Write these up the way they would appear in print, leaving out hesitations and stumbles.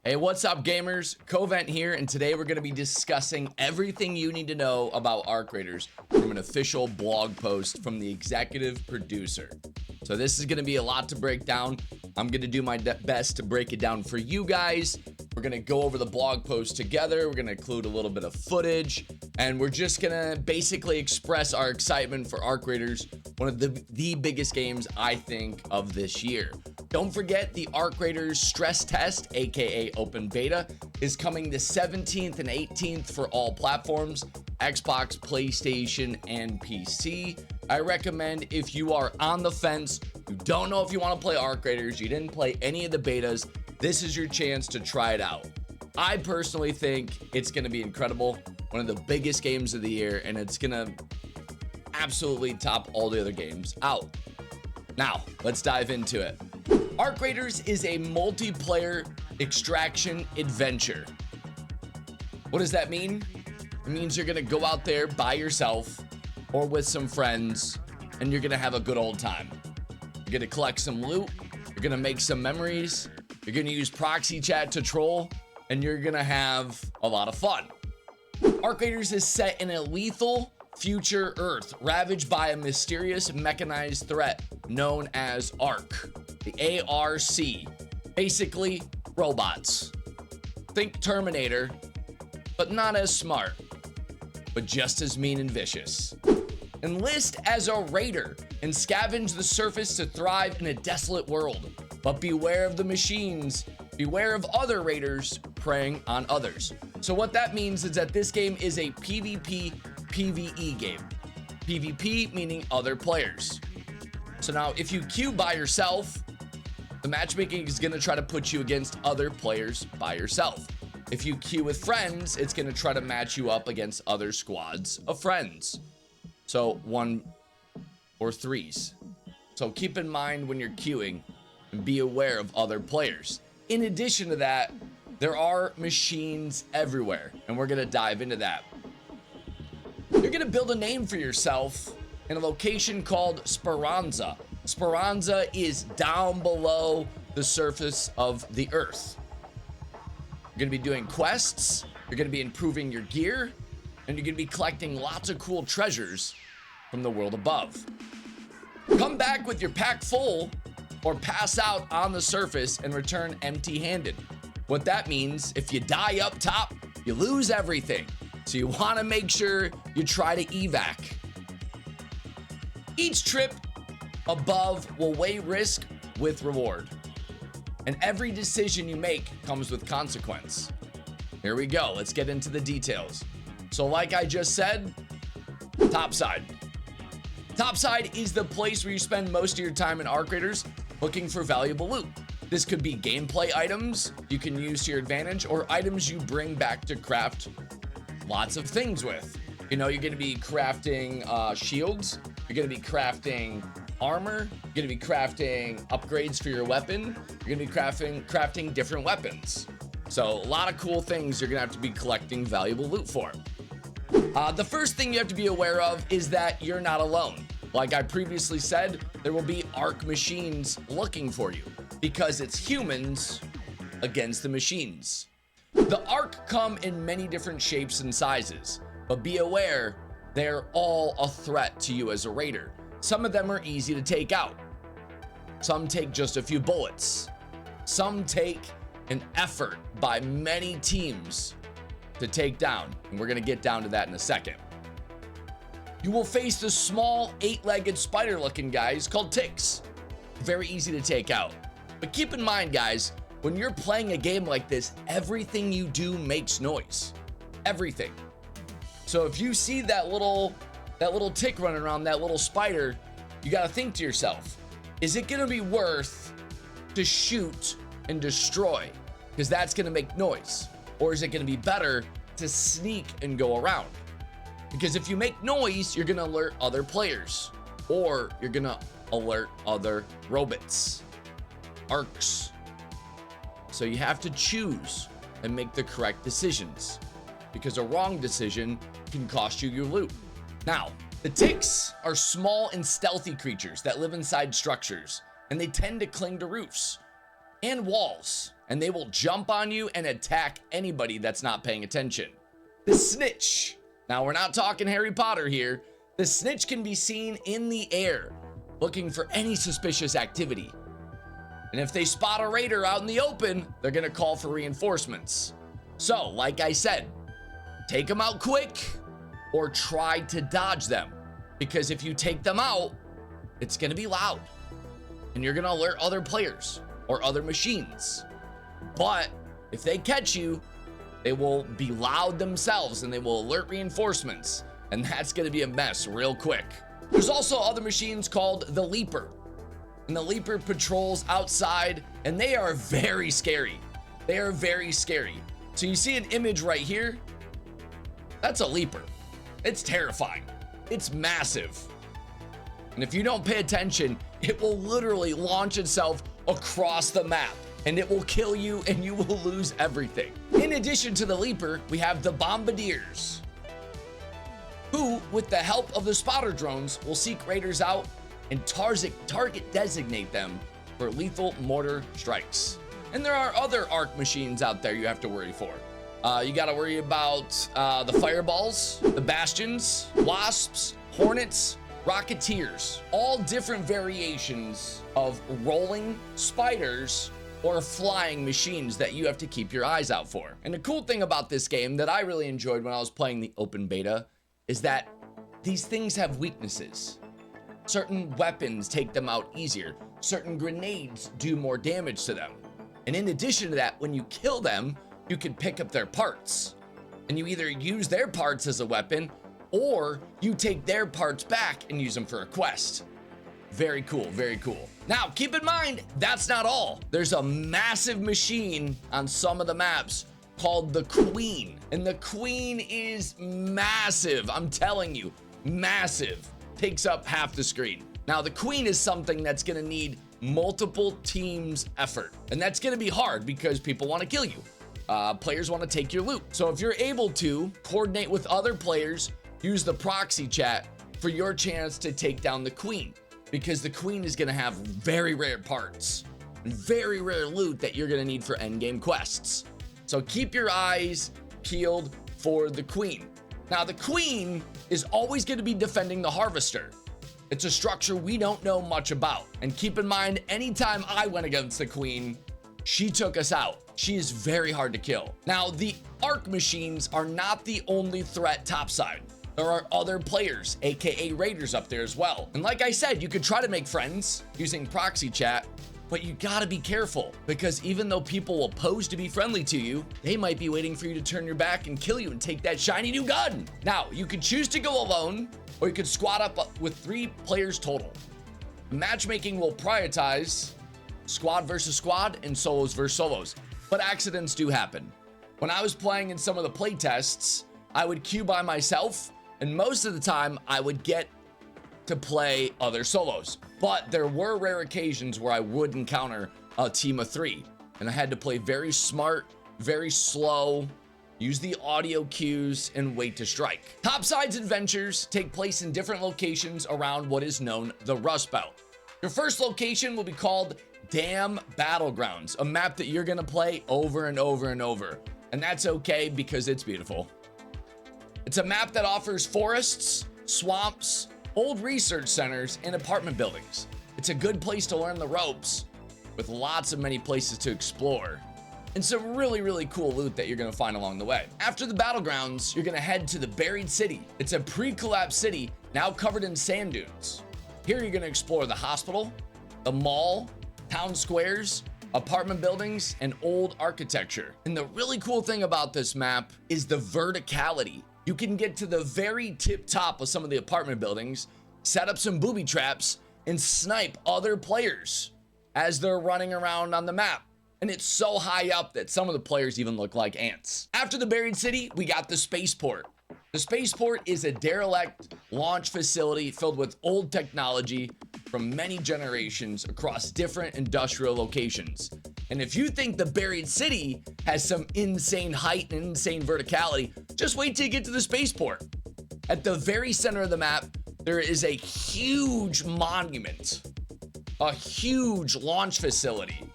Hey, what's up gamers? Covent here, and today we're going to be discussing everything you need to know about Arc Raiders from an official blog post from the executive producer. So this is going to be a lot to break down. I'm going to do my best to break it down for you guys. We're going to go over the blog post together. We're going to include a little bit of footage, and we're just going to basically express our excitement for Arc Raiders, one of the biggest games I think of this year. Don't forget the Arc Raiders stress test, aka open beta, is coming the 17th and 18th for all platforms, Xbox, PlayStation, and PC. I recommend if you are on the fence, you don't know if you want to play Arc Raiders, you didn't play any of the betas, this is your chance to try it out. I personally think it's going to be incredible, one of the biggest games of the year, and it's going to absolutely top all the other games out. Now, let's dive into it. Arc Raiders is a multiplayer extraction adventure. What does that mean? It means you're gonna go out there by yourself or with some friends, and you're gonna have a good old time. You're gonna collect some loot, you're gonna make some memories, you're gonna use proxy chat to troll, and you're gonna have a lot of fun. Arc Raiders is set in a lethal future Earth ravaged by a mysterious mechanized threat known as ARC. The ARC, basically robots. Think Terminator, but not as smart, but just as mean and vicious. Enlist as a raider and scavenge the surface to thrive in a desolate world. But beware of the machines, beware of other raiders preying on others. So what that means is that this game is a PvP PvE game. PvP meaning other players. So now if you queue by yourself, the matchmaking is gonna try to put you against other players by yourself. If you queue with friends, it's gonna try to match you up against other squads of friends. So 1 or 3s. So keep in mind when you're queuing and be aware of other players. In addition to that, there are machines everywhere, and we're gonna dive into that. You're gonna build a name for yourself in a location called Speranza. Speranza is down below the surface of the earth. You're gonna be doing quests, you're gonna be improving your gear, and you're gonna be collecting lots of cool treasures from the world above. Come back with your pack full or pass out on the surface and return empty-handed. What that means, if you die up top, you lose everything. So you wanna make sure you try to evac. Each trip above will weigh risk with reward, and every decision you make comes with consequence. Here we go, let's get into the details. So like I just said, topside. Topside is the place where you spend most of your time in Arc Raiders looking for valuable loot. This could be gameplay items you can use to your advantage, or items you bring back to craft lots of things with. You know, you're gonna be crafting shields, you're gonna be crafting armor, you're gonna be crafting upgrades for your weapon, you're gonna be crafting different weapons. So a lot of cool things you're gonna have to be collecting valuable loot for. The first thing you have to be aware of is that you're not alone. Like I previously said, there will be ARC machines looking for you because it's humans against the machines. The ARC come in many different shapes and sizes, but be aware they're all a threat to you as a raider. Some of them are easy to take out. Some take just a few bullets. Some take an effort by many teams to take down, and we're gonna get down to that in a second. You will face the small 8-legged spider-looking guys called ticks. Very easy to take out. But keep in mind, guys, when you're playing a game like this, everything you do makes noise. Everything. So if you see that little tick running around, that little spider, you gotta think to yourself, is it gonna be worth to shoot and destroy? Because that's gonna make noise. Or is it gonna be better to sneak and go around? Because if you make noise, you're gonna alert other players, or you're gonna alert other robots, arcs. So you have to choose and make the correct decisions, because a wrong decision can cost you your loot. Now, the ticks are small and stealthy creatures that live inside structures, and they tend to cling to roofs and walls, and they will jump on you and attack anybody that's not paying attention. The snitch. Now, we're not talking Harry Potter here. The snitch can be seen in the air, looking for any suspicious activity. And if they spot a raider out in the open, they're gonna call for reinforcements. So, like I said, take them out quick or try to dodge them. Because if you take them out, it's gonna be loud. And you're gonna alert other players or other machines. But if they catch you, they will be loud themselves and they will alert reinforcements. And that's gonna be a mess real quick. There's also other machines called the Leaper. And the Leaper patrols outside, and they are very scary. They are very scary. So you see an image right here? That's a Leaper. It's terrifying. It's massive. And if you don't pay attention, it will literally launch itself across the map, and it will kill you and you will lose everything. In addition to the Leaper, we have the Bombardiers, who, with the help of the spotter drones, will seek raiders out and target designate them for lethal mortar strikes. And there are other arc machines out there you have to worry for. You got to worry about the fireballs, the bastions, wasps, hornets, rocketeers, all different variations of rolling spiders or flying machines that you have to keep your eyes out for. And the cool thing about this game that I really enjoyed when I was playing the open beta is that these things have weaknesses. Certain weapons take them out easier. Certain grenades do more damage to them. And in addition to that, when you kill them, you can pick up their parts. And you either use their parts as a weapon, or you take their parts back and use them for a quest. Very cool, very cool. Now, keep in mind, that's not all. There's a massive machine on some of the maps called the Queen. And the Queen is massive. I'm telling you, massive. Takes up half the screen. Now, the Queen is something that's gonna need multiple teams' effort. And that's gonna be hard because people wanna kill you. Players wanna take your loot. So if you're able to coordinate with other players, use the proxy chat for your chance to take down the Queen. Because the Queen is gonna have very rare parts and very rare loot that you're gonna need for endgame quests. So keep your eyes peeled for the Queen. Now, the Queen is always going to be defending the Harvester. It's a structure we don't know much about. And keep in mind, anytime I went against the Queen, she took us out. She is very hard to kill. Now, the arc machines are not the only threat topside. There are other players, aka raiders, up there as well. And like I said, you could try to make friends using proxy chat, but you gotta be careful, because even though people will pose to be friendly to you, they might be waiting for you to turn your back and kill you and take that shiny new gun. Now, you could choose to go alone, or you could squad up with 3 players total. Matchmaking will prioritize squad versus squad and solos versus solos, but accidents do happen. When I was playing in some of the play tests, I would queue by myself, and most of the time I would get to play other solos. But there were rare occasions where I would encounter a team of 3, and I had to play very smart, very slow, use the audio cues, and wait to strike. Topsides adventures take place in different locations around what is known the Rust Belt. Your first location will be called Dam Battlegrounds, a map that you're gonna play over and over and over. And that's okay because it's beautiful. It's a map that offers forests, swamps, old research centers, and apartment buildings. It's a good place to learn the ropes, with lots of many places to explore, and some really, really cool loot that you're gonna find along the way. After the battlegrounds, you're gonna head to the Buried City. It's a pre-collapsed city, now covered in sand dunes. Here you're gonna explore the hospital, the mall, town squares, apartment buildings, and old architecture. And the really cool thing about this map is the verticality. You can get to the very tip top of some of the apartment buildings, set up some booby traps, and snipe other players as they're running around on the map. And it's so high up that some of the players even look like ants. After the Buried City, we got the Spaceport. The Spaceport is a derelict launch facility filled with old technology from many generations across different industrial locations. And if you think the Buried City has some insane height and insane verticality, just wait till you get to the Spaceport. At the very center of the map, there is a huge monument, a huge launch facility.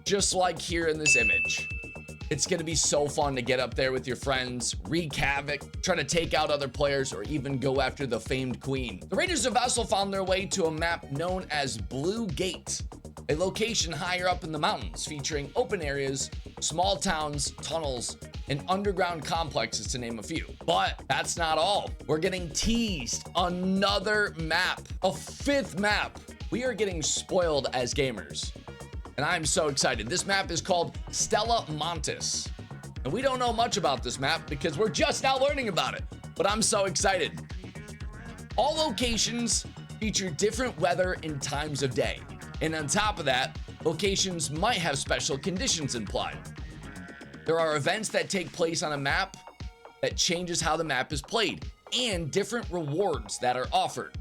just like here in this image. It's gonna be so fun to get up there with your friends, wreak havoc, try to take out other players, or even go after the famed queen. The Raiders have also found their way to a map known as Blue Gate, a location higher up in the mountains featuring open areas, small towns, tunnels, and underground complexes, to name a few. But that's not all. We're getting teased another map, a fifth map. We are getting spoiled as gamers, and I'm so excited. This map is called Stella Montis, and we don't know much about this map because we're just now learning about it, but I'm so excited. All locations feature different weather and times of day, and on top of that, locations might have special conditions implied. There are events that take place on a map that changes how the map is played, and different rewards that are offered.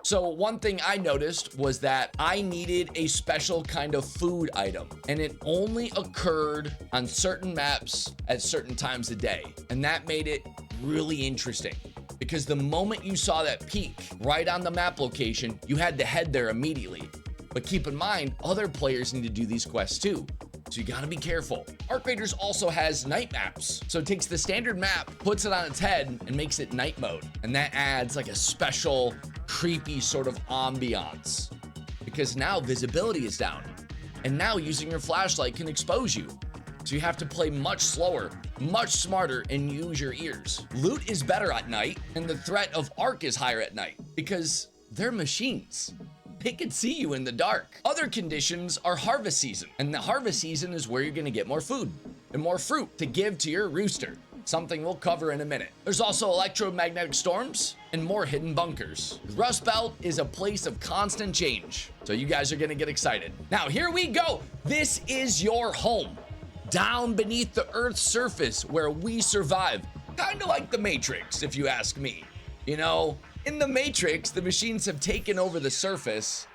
So one thing I noticed was that I needed a special kind of food item, and it only occurred on certain maps at certain times of day. And that made it really interesting, because the moment you saw that peak right on the map location, you had to head there immediately. But keep in mind, other players need to do these quests too, so you gotta be careful. Arc Raiders also has night maps. So it takes the standard map, puts it on its head, and makes it night mode. And that adds like a special, creepy sort of ambiance, because now visibility is down. And now using your flashlight can expose you. So you have to play much slower, much smarter, and use your ears. Loot is better at night, and the threat of Arc is higher at night, because they're machines. They can see you in the dark. Other conditions are harvest season, and the harvest season is where you're gonna get more food and more fruit to give to your rooster, something we'll cover in a minute. There's also electromagnetic storms and more hidden bunkers. Rust Belt is a place of constant change, so you guys are gonna get excited. Now here we go. This is your home, down beneath the Earth's surface where we survive. Kind of like the Matrix, if you ask me. You know, in the Matrix, the machines have taken over the surface,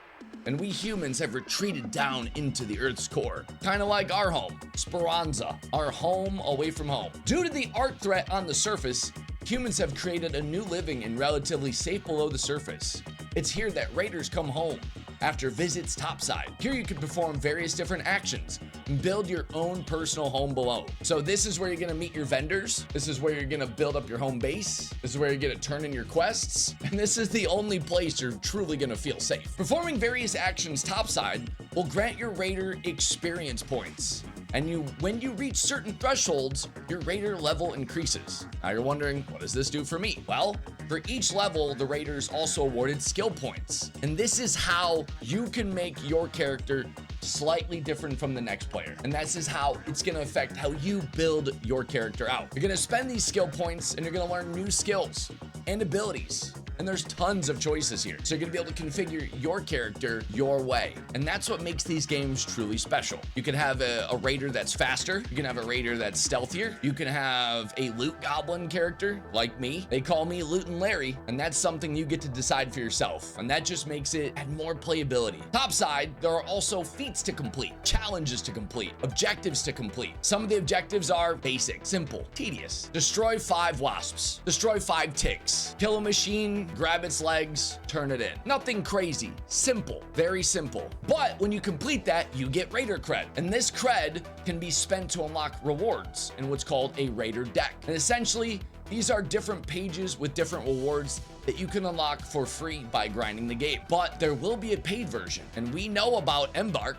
and we humans have retreated down into the Earth's core. Kind of like our home, Speranza, our home away from home. Due to the Arc threat on the surface, humans have created a new living and relatively safe below the surface. It's here that Raiders come home after visits topside. Here you can perform various different actions and build your own personal home below. So this is where you're gonna meet your vendors. This is where you're gonna build up your home base. This is where you're gonna turn in your quests. And this is the only place you're truly gonna feel safe. Performing various actions topside will grant your Raider experience points. And when you reach certain thresholds, your Raider level increases. Now you're wondering, what does this do for me? Well, for each level, the Raiders also awarded skill points. And this is how you can make your character slightly different from the next player. And this is how it's gonna affect how you build your character out. You're gonna spend these skill points and you're gonna learn new skills and abilities. And there's tons of choices here. So you're gonna be able to configure your character your way. And that's what makes these games truly special. You can have a Raider that's faster. You can have a Raider that's stealthier. You can have a Loot Goblin character like me. They call me Loot and Larry. And that's something you get to decide for yourself. And that just makes it add more playability. Topside, there are also feats to complete, challenges to complete, objectives to complete. Some of the objectives are basic, simple, tedious. Destroy 5 wasps. Destroy 5 ticks. Kill a machine, grab its legs, turn it in. Nothing crazy, simple, very simple. But when you complete that, you get Raider cred. And this cred can be spent to unlock rewards in what's called a Raider deck. And essentially, these are different pages with different rewards that you can unlock for free by grinding the game. But there will be a paid version. And we know about Embark.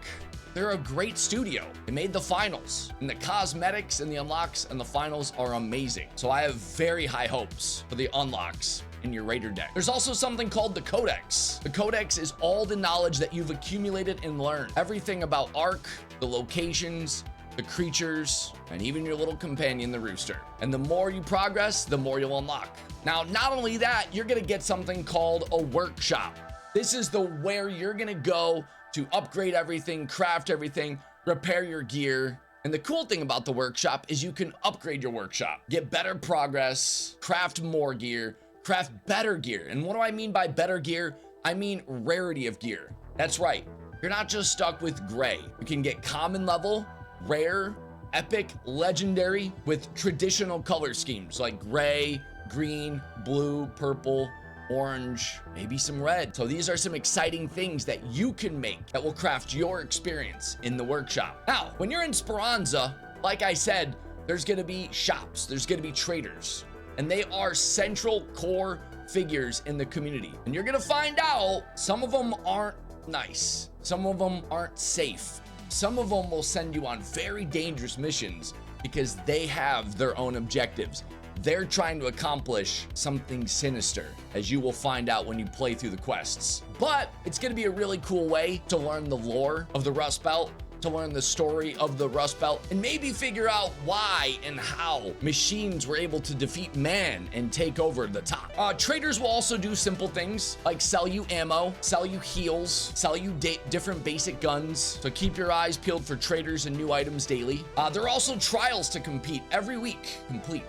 They're a great studio. They made the finals, and the cosmetics and the unlocks and the finals are amazing. So I have very high hopes for the unlocks in your Raider deck. There's also something called the Codex. The Codex is all the knowledge that you've accumulated and learned. Everything about Arc, the locations, the creatures, and even your little companion, the rooster. And the more you progress, the more you'll unlock. Now, not only that, you're gonna get something called a workshop. This is where you're gonna go to upgrade everything, craft everything, repair your gear. And the cool thing about the workshop is you can upgrade your workshop, get better progress, craft more gear, craft better gear. And what do I mean by better gear? I mean rarity of gear. That's right. You're not just stuck with gray. You can get common level, rare, epic, legendary with traditional color schemes like gray, green, blue, purple, orange, maybe some red. So these are some exciting things that you can make that will craft your experience in the workshop. Now, when you're in Speranza, like I said, there's gonna be shops, there's gonna be traders, and they are central core figures in the community. And you're gonna find out some of them aren't nice, some of them aren't safe, some of them will send you on very dangerous missions because they have their own objectives. They're trying to accomplish something sinister, as you will find out when you play through the quests. But it's gonna be a really cool way to learn the lore of the Rust Belt, to learn the story of the Rust Belt, and maybe figure out why and how machines were able to defeat man and take over the top. Traders will also do simple things like sell you ammo, sell you heals, sell you different basic guns. So keep your eyes peeled for traders and new items daily. There are also trials to compete every week.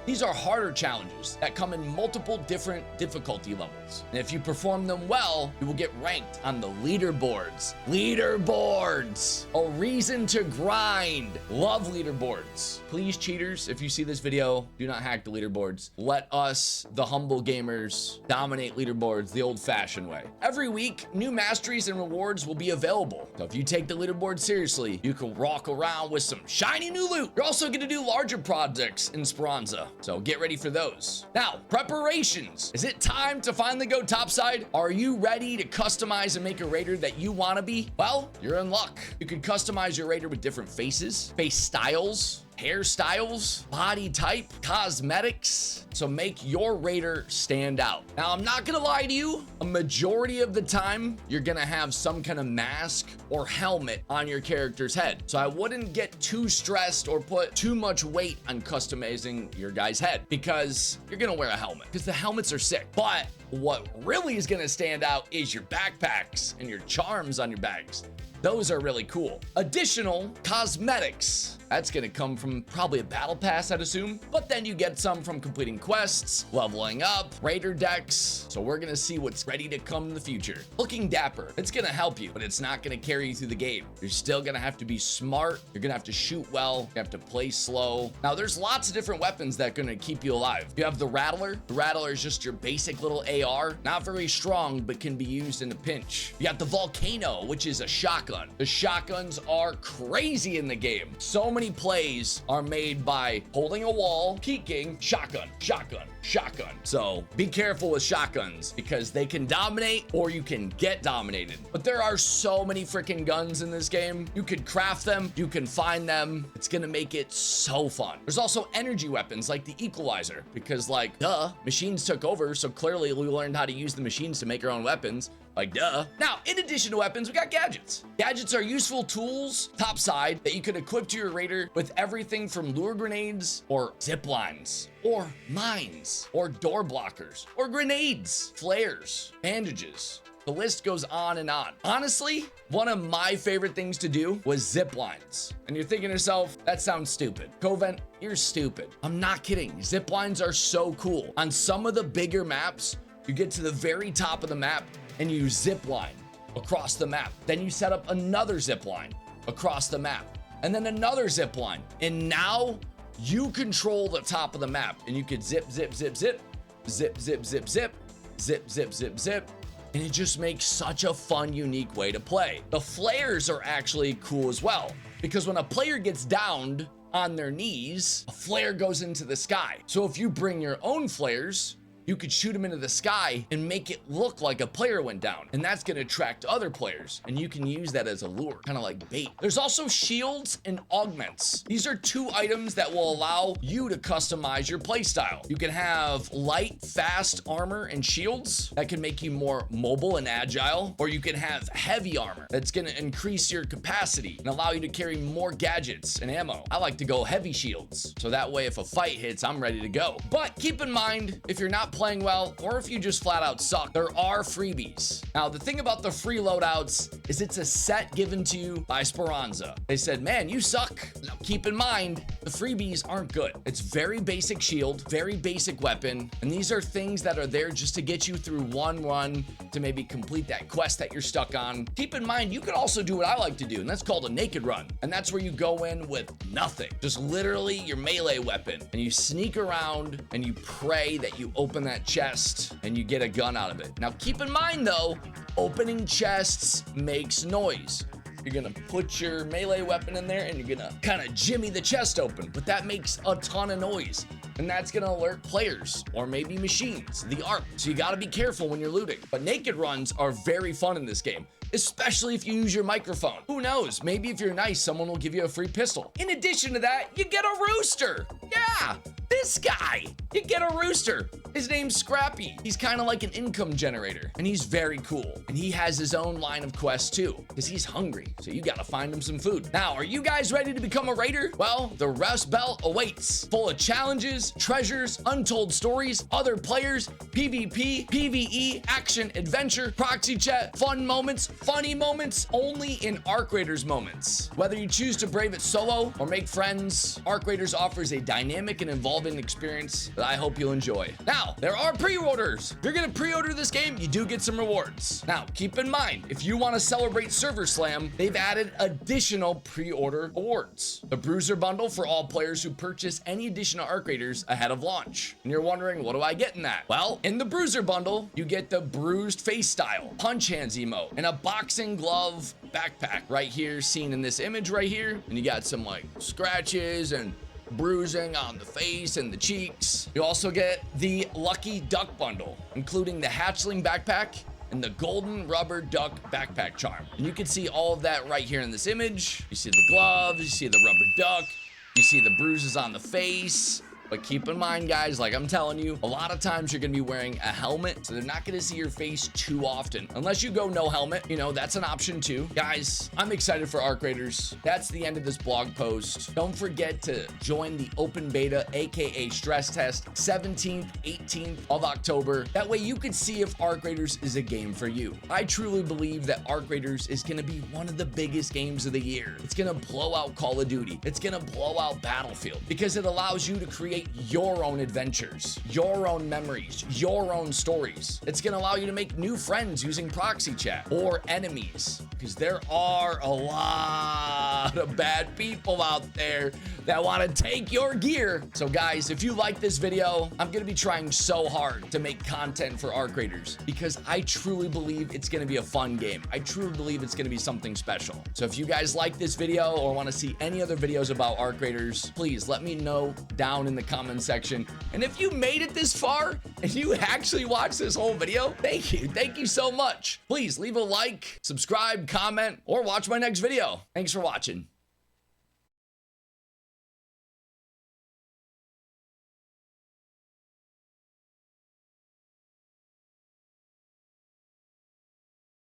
These are harder challenges that come in multiple different difficulty levels. And if you perform them well, you will get ranked on the leaderboards. Leaderboards! A reason to grind. Love leaderboards. Please, cheaters, if you see this video, do not hack the leaderboards. Let us, the humble gamers, dominate leaderboards the old-fashioned way. Every week, new masteries and rewards will be available. So if you take the leaderboard seriously, you can walk around with some shiny new loot. You're also gonna do larger projects in Speranza, so get ready for those. Now, preparations. Is it time to finally go topside? Are you ready to customize and make a raider that you wanna be? Well, you're in luck. You can customize your raider with different faces, face styles, hairstyles, body type, cosmetics. So make your raider stand out. Now, I'm not gonna lie to you, a majority of the time, you're gonna have some kind of mask or helmet on your character's head. So I wouldn't get too stressed or put too much weight on customizing your guy's head, because you're gonna wear a helmet, because the helmets are sick. But what really is gonna stand out is your backpacks and your charms on your bags. Those are really cool. Additional cosmetics. That's gonna come from probably a battle pass, I'd assume. But then you get some from completing quests, leveling up, raider decks. So we're gonna see what's ready to come in the future. Looking dapper. It's gonna help you, but it's not gonna carry you through the game. You're still gonna have to be smart. You're gonna have to shoot well. You have to play slow. Now, there's lots of different weapons that are gonna keep you alive. You have the Rattler. The Rattler is just your basic little AR. Not very strong, but can be used in a pinch. You got the Volcano, which is a shotgun. The shotguns are crazy in the game. So many plays are made by holding a wall, peeking, shotgun, shotgun, shotgun. So be careful with shotguns, because they can dominate or you can get dominated. But there are so many freaking guns in this game. You could craft them, you can find them. It's gonna make it so fun. There's also energy weapons like the Equalizer, because like, duh, machines took over, so clearly we learned how to use the machines to make our own weapons. Like, duh. Now, in addition to weapons, we got gadgets. Gadgets are useful tools, topside, that you can equip to your raider with everything from lure grenades, or zip lines, or mines, or door blockers, or grenades, flares, bandages. The list goes on and on. Honestly, one of my favorite things to do was zip lines. And you're thinking to yourself, that sounds stupid. Covent, you're stupid. I'm not kidding. Zip lines are so cool. On some of the bigger maps, you get to the very top of the map and you zip line across the map. Then you set up another zip line across the map, and then another zip line. And now you control the top of the map, and you could zip, zip, zip, zip, zip, zip, zip, zip, zip, zip, zip, zip. And it just makes such a fun, unique way to play. The flares are actually cool as well, because when a player gets downed on their knees, a flare goes into the sky. So if you bring your own flares, you could shoot them into the sky and make it look like a player went down. And that's gonna attract other players. And you can use that as a lure, kind of like bait. There's also shields and augments. These are two items that will allow you to customize your playstyle. You can have light, fast armor and shields that can make you more mobile and agile, or you can have heavy armor that's gonna increase your capacity and allow you to carry more gadgets and ammo. I like to go heavy shields, so that way if a fight hits, I'm ready to go. But keep in mind, if you're not playing well, or if you just flat out suck, there are freebies. Now, the thing about the free loadouts is it's a set given to you by Speranza. They said, man, you suck. Now, keep in mind, the freebies aren't good. It's very basic shield, very basic weapon, and these are things that are there just to get you through one run to maybe complete that quest that you're stuck on. Keep in mind, you could also do what I like to do, and that's called a naked run. And that's where you go in with nothing, just literally your melee weapon, and you sneak around and you pray that you open that chest and you get a gun out of it. Now keep in mind though, opening chests makes noise. You're gonna put your melee weapon in there and you're gonna kind of jimmy the chest open, but that makes a ton of noise. And that's gonna alert players or maybe machines, the ARP. So you gotta be careful when you're looting. But naked runs are very fun in this game, especially if you use your microphone. Who knows, maybe if you're nice, someone will give you a free pistol. In addition to that, you get a rooster. Yeah, this guy, you get a rooster. His name's Scrappy. He's kind of like an income generator and he's very cool. And he has his own line of quests too, because he's hungry. So you gotta find him some food. Now, are you guys ready to become a raider? Well, the Rust Belt awaits, full of challenges, treasures, untold stories, other players, PvP, PvE, action, adventure, proxy chat, fun moments, funny moments, only in Arc Raiders moments. Whether you choose to brave it solo or make friends, Arc Raiders offers a dynamic and involving experience that I hope you'll enjoy. Now, there are pre-orders. If you're gonna pre-order this game, you do get some rewards. Now, keep in mind, if you want to celebrate Server Slam, they've added additional pre-order awards. The Bruiser Bundle for all players who purchase any edition of Arc Raiders ahead of launch. And you're wondering, what do I get in that? Well, in the Bruiser Bundle, you get the Bruised Face Style, Punch Hands emote, and a boxing glove backpack right here, seen in this image right here. And you got some like scratches and bruising on the face and the cheeks. You also get the Lucky Duck Bundle, including the Hatchling backpack and the Golden Rubber Duck backpack charm. And you can see all of that right here in this image. You see the gloves, you see the rubber duck, you see the bruises on the face. But keep in mind, guys, like I'm telling you, a lot of times you're gonna be wearing a helmet, so they're not gonna see your face too often. Unless you go no helmet, you know, that's an option too. Guys, I'm excited for Arc Raiders. That's the end of this blog post. Don't forget to join the open beta, aka stress test, 17th, 18th of October. That way you can see if Arc Raiders is a game for you. I truly believe that Arc Raiders is gonna be one of the biggest games of the year. It's gonna blow out Call of Duty. It's gonna blow out Battlefield because it allows you to create your own adventures, your own memories, your own stories. It's gonna allow you to make new friends using proxy chat or enemies, because there are a lot of bad people out there that want to take your gear. So guys, if you like this video, I'm gonna be trying so hard to make content for Arc Raiders because I truly believe it's gonna be a fun game. I truly believe it's gonna be something special. So if you guys like this video or want to see any other videos about Arc Raiders, please let me know down in the comment section. And if you made it this far and you actually watched this whole video, thank you so much. Please leave a like, subscribe, comment, or watch my next video. Thanks for watching.